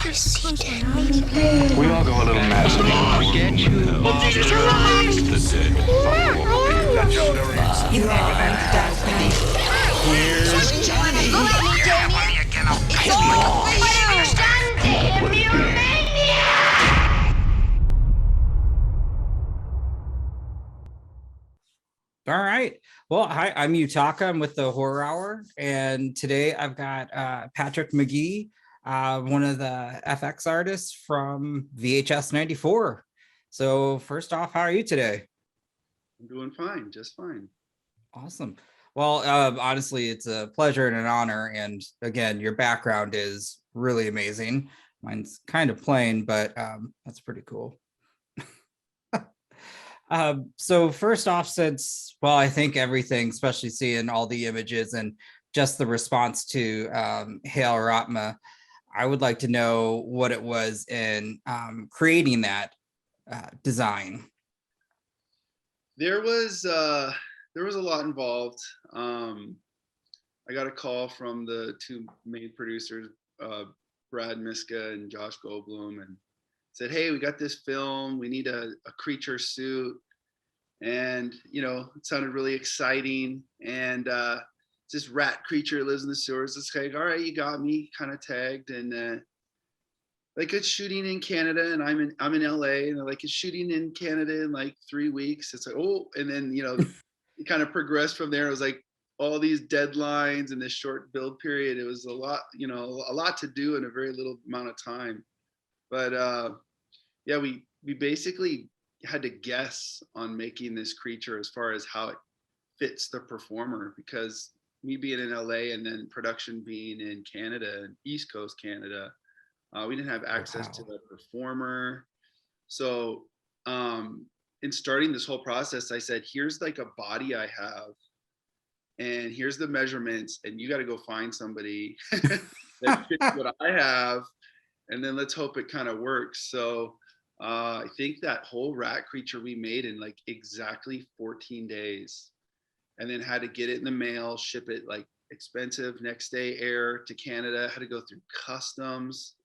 We all go a little mad sometimes. Get you. You are under darkness. Here's Johnny. All right. Well, hi, I'm Yutaka. I'm with the Horror Hour, and today I've got Patrick Magee, one of the FX artists from VHS 94. So first off, how are you today? I'm doing fine, just fine. Awesome. Well, honestly, it's a pleasure and an honor. And again, your background is really amazing. Mine's kind of plain, but that's pretty cool. So first off, since, well, I think everything, especially seeing all the images and just the response to Hail Raatma, I would like to know what it was in creating that design. There was a lot involved. I got a call from the two main producers, Brad Miska and Josh Goldblum, and said, "Hey, we got this film. We need a creature suit." And, it sounded really exciting. And this rat creature lives in the sewers. It's like, all right, you got me kind of tagged. And like, it's shooting in Canada, and I'm in LA, and they're like, it's shooting in Canada in like 3 weeks. It's like, oh, and then, it kind of progressed from there. It was like all these deadlines and this short build period. It was a lot, a lot to do in a very little amount of time. But yeah, we basically had to guess on making this creature as far as how it fits the performer, because me being in LA and then production being in Canada, East Coast Canada, we didn't have access to the performer. So in starting this whole process, I said, here's like a body I have, and here's the measurements, and you got to go find somebody that fits what I have, and then let's hope it kind of works. So I think that whole rat creature we made in like exactly 14 days, and then had to get it in the mail, ship it like expensive next day air to Canada, had to go through customs,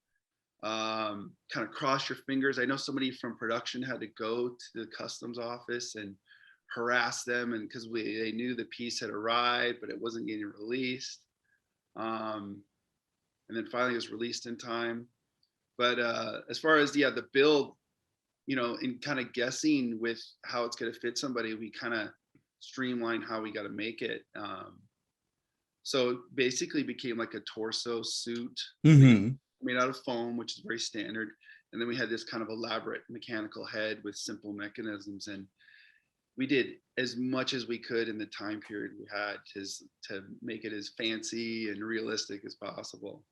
kind of cross your fingers. I know somebody from production had to go to the customs office and harass them, and because they knew the piece had arrived, but it wasn't getting released. And then finally it was released in time. But as far as the build, in kind of guessing with how it's going to fit somebody, we kind of streamline how we got to make it. So it basically became like a torso suit made out of foam, which is very standard. And then we had this kind of elaborate mechanical head with simple mechanisms. And we did as much as we could in the time period we had to make it as fancy and realistic as possible.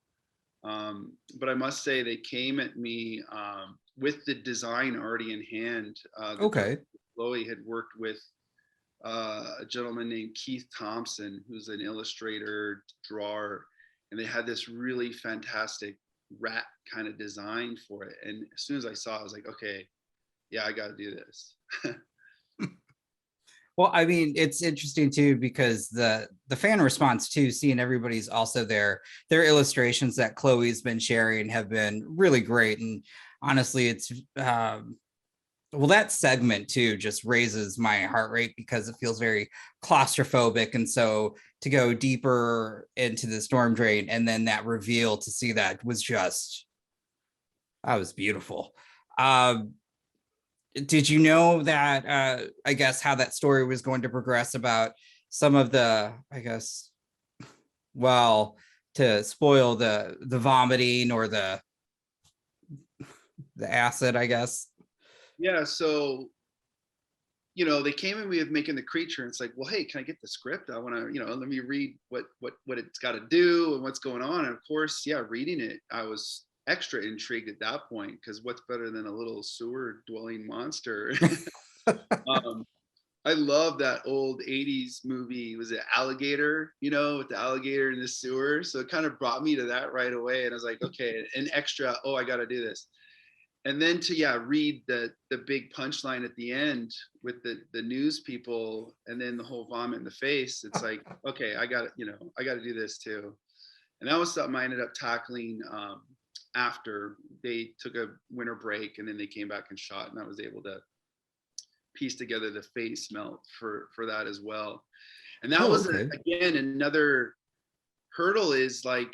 But I must say they came at me with the design already in hand. Okay. Chloe had worked with a gentleman named Keith Thompson, who's an illustrator, drawer, and they had this really fantastic rat kind of design for it. And as soon as I saw it, I was like, okay, yeah, I got to do this. Well, I mean, it's interesting too, because the fan response to seeing everybody's also their illustrations that Chloe's been sharing have been really great. And honestly, it's well, that segment too just raises my heart rate because it feels very claustrophobic. And so to go deeper into the storm drain and then that reveal to see that was beautiful. Did you know that, I guess, how that story was going to progress about some of the, I guess, well, to spoil the vomiting or the acid, I guess? Yeah, so, they came in with making the creature, and it's like, well, hey, can I get the script? I want to, let me read what it's got to do and what's going on. And of course, yeah, reading it, I was extra intrigued at that point, because what's better than a little sewer dwelling monster? I love that old 80s movie. Was it Alligator, with the alligator in the sewer? So it kind of brought me to that right away. And I was like, okay, an extra, oh, I got to do this. And then to read the big punchline at the end with the news people, and then the whole vomit in the face. It's like, okay, I got to do this too. And that was something I ended up tackling after they took a winter break, and then they came back and shot, and I was able to piece together the face melt for that as well. And that was okay. again another hurdle, is like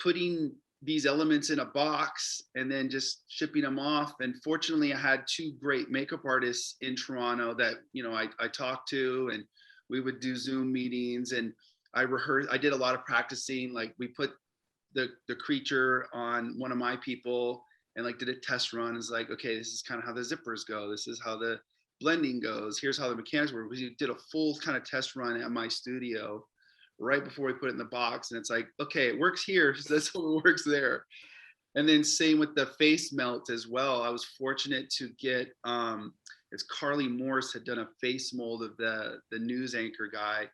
putting these elements in a box and then just shipping them off. And fortunately, I had two great makeup artists in Toronto that, you know, I talked to, and we would do Zoom meetings, and I did a lot of practicing. Like we put the creature on one of my people and like did a test run. It's like, okay, this is kind of how the zippers go. This is how the blending goes. Here's how the mechanics work. We did a full kind of test run at my studio right before we put it in the box. And it's like, okay, it works here. So that's how it works there. And then same with the face melt as well. I was fortunate to get, it's Carly Morse had done a face mold of the news anchor guy.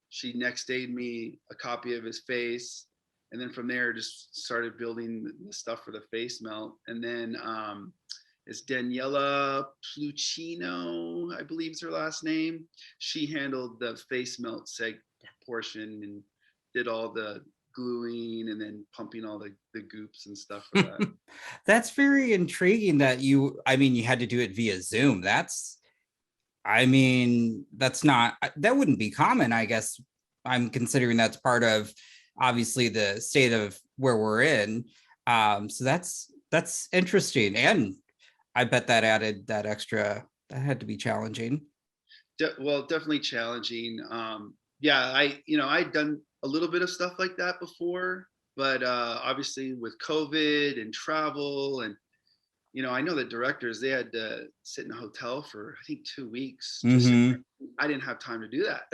She next dayed me a copy of his face. And then from there, just started building the stuff for the face melt. And then it's Daniela Plucino, I believe is her last name. She handled the face melt portion and did all the gluing and then pumping all the goops and stuff for that. That's very intriguing that you had to do it via Zoom. That's not, that wouldn't be common, I guess. I'm considering that's part of obviously the state of where we're in. So that's interesting. And I bet that added that extra, that had to be challenging. Well, definitely challenging. Yeah, I'd done a little bit of stuff like that before, but obviously with COVID and travel, and you know, I know the directors, they had to sit in a hotel for I think 2 weeks. Mm-hmm. I didn't have time to do that.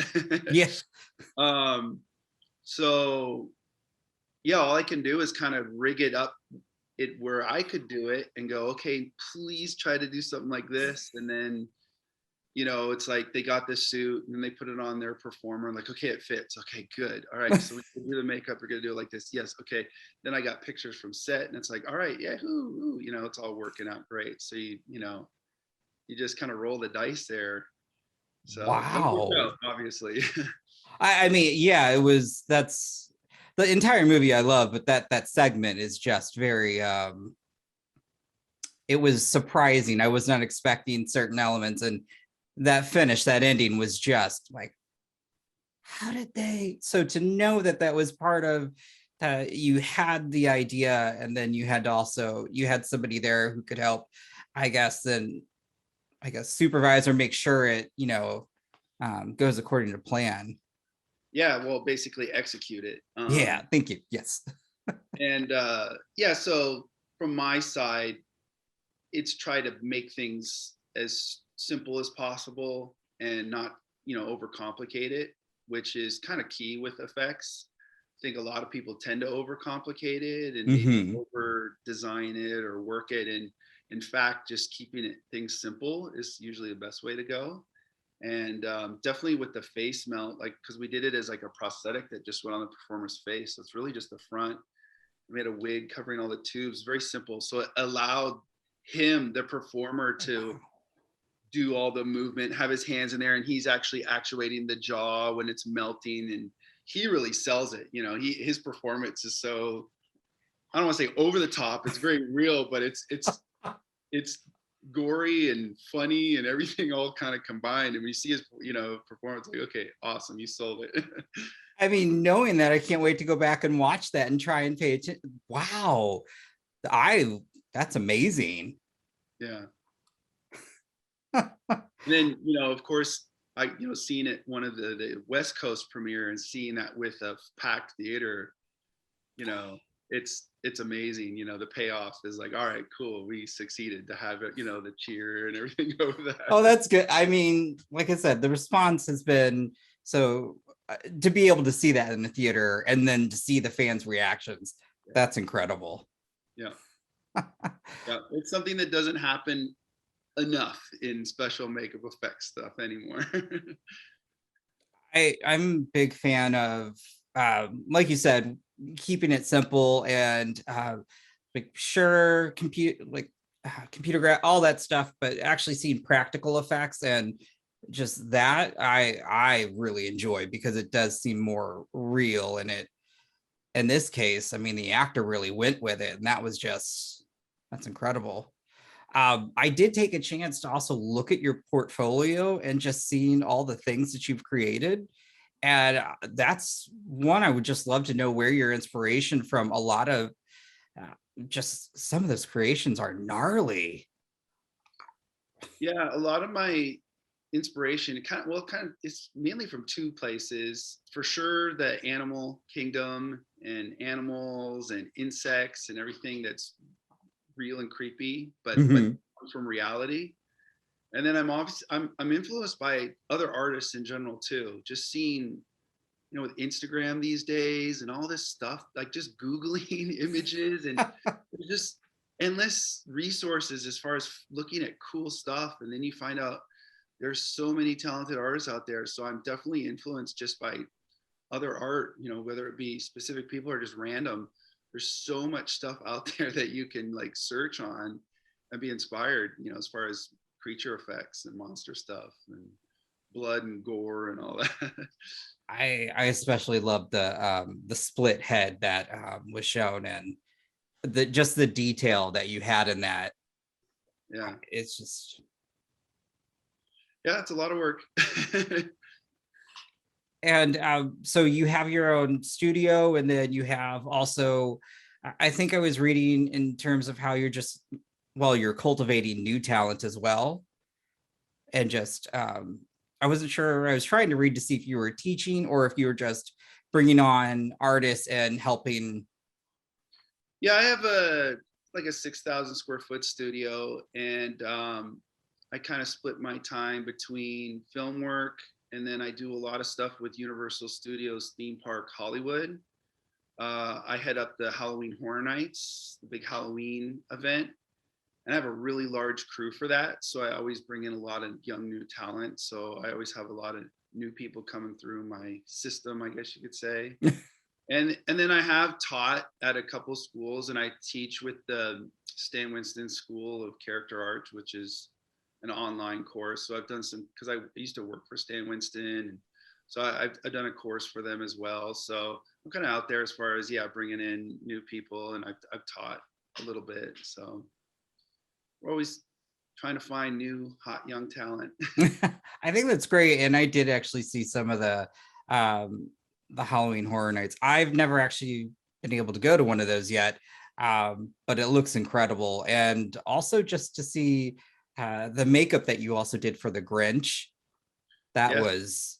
Yes. So yeah, all I can do is kind of rig it up where I could do it and go, okay, please try to do something like this. And then, you know, it's like they got this suit and then they put it on their performer and like, okay, it fits. Okay, good. All right. So we can do the makeup. We're going to do it like this. Yes. Okay. Then I got pictures from set and it's like, all right, yeah, you know, it's all working out great. So you just kind of roll the dice there. So wow. Obviously. That's the entire movie I love, but that segment is just very it was surprising. I was not expecting certain elements, and that finish, that ending was just like, how did they, so to know that was part of you had the idea, and then you had somebody there who could help, I guess supervise or make sure it, you know, goes according to plan. Yeah, well, basically execute it. Yeah, thank you. Yes. And yeah, so from my side, it's try to make things as simple as possible and not, you know, overcomplicate it, which is kind of key with effects. I think a lot of people tend to overcomplicate it and maybe over design it or work it. And in fact, just keeping things simple is usually the best way to go. And definitely with the face melt, like, because we did it as like a prosthetic that just went on the performer's face. So it's really just the front. We made a wig covering all the tubes, very simple. So it allowed him, the performer, to do all the movement, have his hands in there, and he's actually actuating the jaw when it's melting. And he really sells it. You know, his performance is so, I don't want to say over the top. It's very real, but it's gory and funny and everything all kind of combined. And when you see his, you know, performance, like, okay, awesome, you sold it. I mean, knowing that, I can't wait to go back and watch that and try and pay attention. Wow. That's amazing. Yeah. And then, you know, of course, seeing it, one of the West Coast premiere, and seeing that with a packed theater, you know, it's amazing. You know, the payoff is like, all right, cool, we succeeded, to have it, you know, the cheer and everything over that. Oh, that's good. I mean, like I said, the response has been so, to be able to see that in the theater and then to see the fans' reactions, that's incredible. Yeah. Yeah, it's something that doesn't happen enough in special makeup effects stuff anymore. I'm a big fan of, like you said, keeping it simple and like computer all that stuff, but actually seeing practical effects, and just that I really enjoy, because it does seem more real, and in this case, I mean, the actor really went with it, and that's incredible. I did take a chance to also look at your portfolio and just seeing all the things that you've created. And that's one I would just love to know where your inspiration from. A lot of just some of those creations are gnarly. Yeah, a lot of my inspiration it's mainly from two places. For sure, the animal kingdom and animals and insects and everything that's real and creepy, but Mhm. from reality. And then I'm influenced by other artists in general too. Just seeing, with Instagram these days and all this stuff, like just Googling images, and there's just endless resources as far as looking at cool stuff. And then you find out there's so many talented artists out there. So I'm definitely influenced just by other art, whether it be specific people or just random. There's so much stuff out there that you can like search on and be inspired, as far as creature effects and monster stuff and blood and gore and all that. I especially love the split head that was shown, and the detail that you had in that. Yeah. It's just, Yeah, it's a lot of work. and so you have your own studio, and then you have also, I think I was reading in terms of how you're cultivating new talent as well. And just I wasn't sure. I was trying to read to see if you were teaching or if you were just bringing on artists and helping. Yeah, I have a 6,000 square foot studio, and I kind of split my time between film work, and then I do a lot of stuff with Universal Studios theme park Hollywood. I head up the Halloween Horror Nights, the big Halloween event, and I have a really large crew for that. So I always bring in a lot of young new talent. So I always have a lot of new people coming through my system, I guess you could say. And then I have taught at a couple schools, and I teach with the Stan Winston School of Character Art, which is an online course. So I've done some, because I used to work for Stan Winston, and so I've done a course for them as well. So I'm kind of out there as far as bringing in new people, and I've taught a little bit. So we're always trying to find new hot young talent. I think that's great, and I did actually see some of the Halloween Horror Nights. I've never actually been able to go to one of those yet, but it looks incredible. And also just to see the makeup that you also did for the Grinch, that was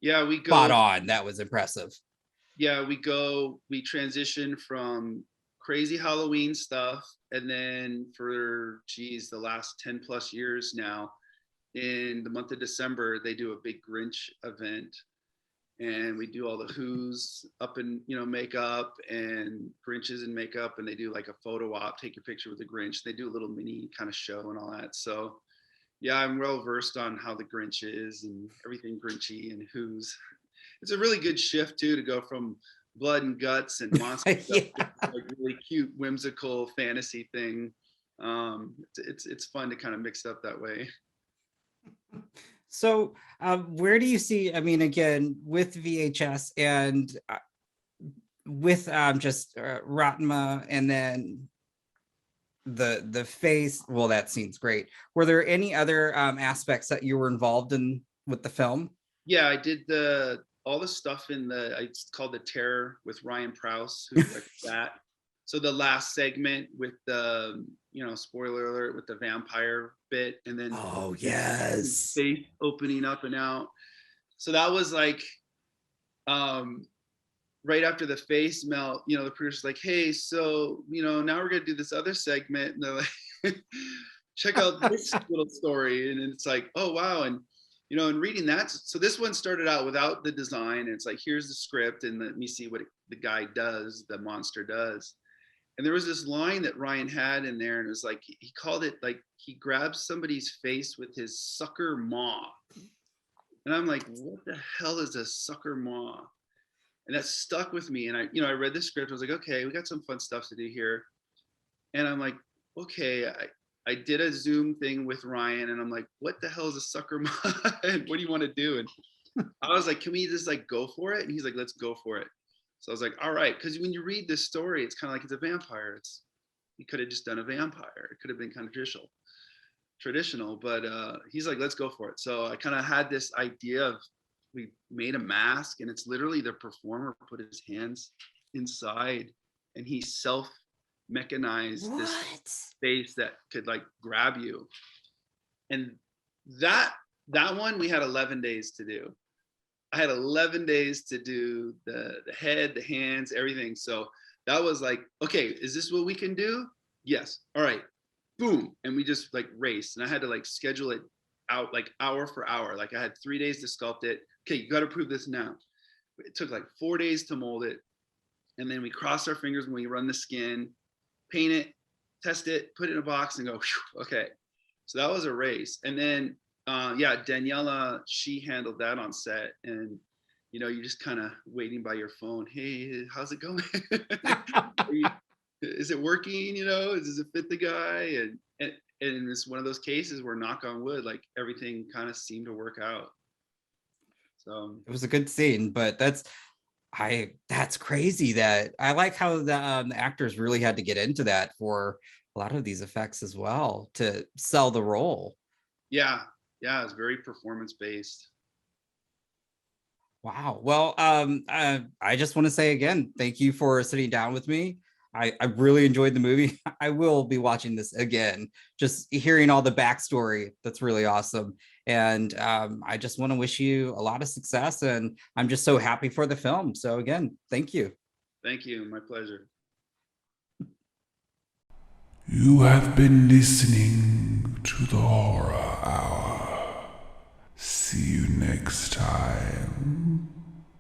we go spot on. That was impressive. We transition from crazy Halloween stuff, and then for the last 10 plus years now, in the month of December they do a big Grinch event, and we do all the Who's up in makeup and Grinches in makeup, and they do like a photo op, take your picture with the Grinch. They do a little mini kind of show and all that. So yeah, I'm well versed on how the Grinch is and everything Grinchy and Who's. It's a really good shift too, to go from blood and guts and monster stuff to like really cute, whimsical fantasy thing. It's fun to kind of mix it up that way. So where do you see, I mean, again, with VHS and with just Raatma, and then the face, well, that scene's great. Were there any other aspects that you were involved in with the film? Yeah, I did all the stuff it's called The Terror with Ryan Prowse, who's like that. So the last segment with the, spoiler alert, with the vampire bit, and then oh yes, face opening up and out. So that was like right after the face melt, the producer's like, hey, so now we're gonna do this other segment, and they're like, check out this little story. And it's like, oh wow. And and reading that, so this one started out without the design, and it's like, here's the script, and let me see what the guy does, the monster does. And there was this line that Ryan had in there, and it was like, he called it like, he grabs somebody's face with his sucker maw. And I'm like, what the hell is a sucker maw? And that stuck with me. And I read the script. I was like, okay, we got some fun stuff to do here. And I'm like, okay, I did a Zoom thing with Ryan, and I'm like, what the hell is a sucker maw? And what do you want to do? And I was like, can we just like go for it? And he's like, let's go for it. So I was like, all right, because when you read this story, it's kind of like it's a vampire. He could have just done a vampire. It could have been kind of traditional, but he's like, let's go for it. So I kind of had this idea of, we made a mask, and it's literally the performer put his hands inside, and he self mechanized this face that could like grab you. And that one we had 11 days to do. I had 11 days to do the head, the hands, everything. So that was like, okay, is this what we can do? Yes. All right. Boom. And we just like raced. And I had to like schedule it out like hour for hour. Like I had 3 days to sculpt it. Okay, you got to prove this now. It took like 4 days to mold it. And then we cross our fingers when we run the skin, paint it, test it, put it in a box, and go, okay. So that was a race. And then Daniela, she handled that on set, and you're just kind of waiting by your phone. Hey, how's it going? Is it working? Does it fit the guy? And it's one of those cases where, knock on wood, like everything kind of seemed to work out. So it was a good scene, but that's crazy. That I like how the actors really had to get into that for a lot of these effects as well to sell the role. Yeah, it's very performance based. Wow. Well, I just want to say again, thank you for sitting down with me. I really enjoyed the movie. I will be watching this again, just hearing all the backstory. That's really awesome. And I just want to wish you a lot of success. And I'm just so happy for the film. So again, thank you. Thank you. My pleasure. You have been listening to the Horror Hour. See you next time.